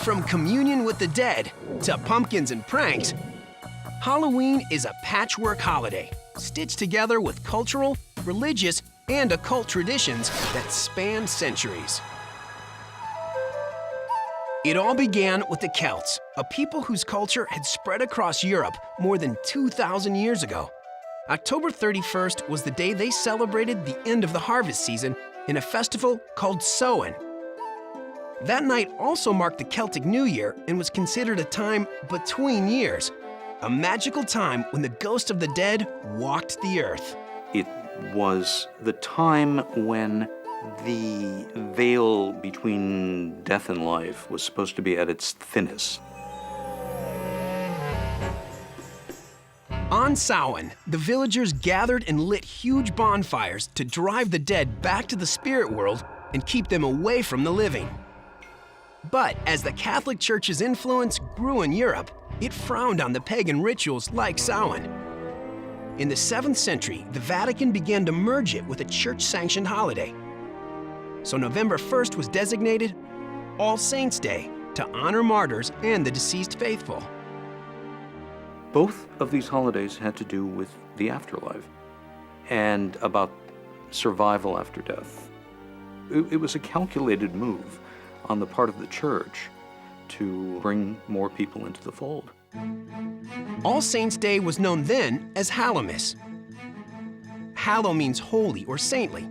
From communion with the dead to pumpkins and pranks, Halloween is a patchwork holiday stitched together with cultural, religious, and occult traditions that span centuries. It all began with the Celts, a people whose culture had spread across Europe more than 2,000 years ago. October 31st was the day they celebrated the end of the harvest season in a festival called Samhain. That night also marked the Celtic New Year and was considered a time between years, a magical time when the ghost of the dead walked the earth. It was the time when the veil between death and life was supposed to be at its thinnest. On Samhain, the villagers gathered and lit huge bonfires to drive the dead back to the spirit world and keep them away from the living. But as the Catholic Church's influence grew in Europe, it frowned on the pagan rituals like Samhain. In the 7th century, the Vatican began to merge it with a church-sanctioned holiday. So November 1st was designated All Saints' Day to honor martyrs and the deceased faithful. Both of these holidays had to do with the afterlife and about survival after death. It was a calculated move on the part of the church to bring more people into the fold. All Saints' Day was known then as Hallowmas. Hallow means holy or saintly,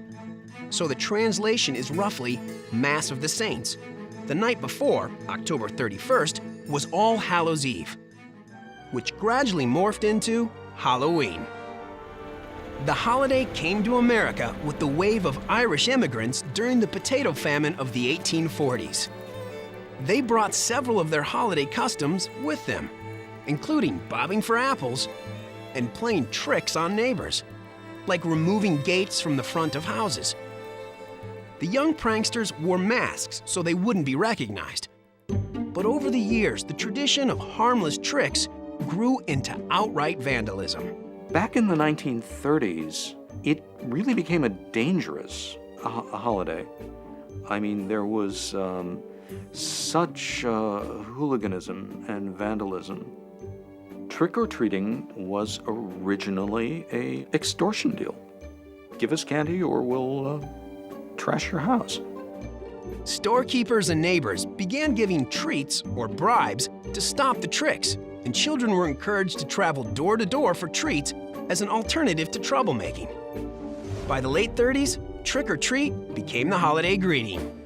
so the translation is roughly Mass of the Saints. The night before, October 31st, was All Hallows' Eve, which gradually morphed into Halloween. The holiday came to America with the wave of Irish immigrants during the potato famine of the 1840s. They brought several of their holiday customs with them, including bobbing for apples and playing tricks on neighbors, like removing gates from the front of houses. The young pranksters wore masks so they wouldn't be recognized. But over the years, the tradition of harmless tricks grew into outright vandalism. Back in the 1930s, it really became a dangerous holiday. I mean, there was such hooliganism and vandalism. Trick-or-treating was originally an extortion deal. Give us candy or we'll trash your house. Storekeepers and neighbors began giving treats or bribes to stop the tricks, and children were encouraged to travel door to door for treats as an alternative to troublemaking. By the late 30s, trick or treat became the holiday greeting.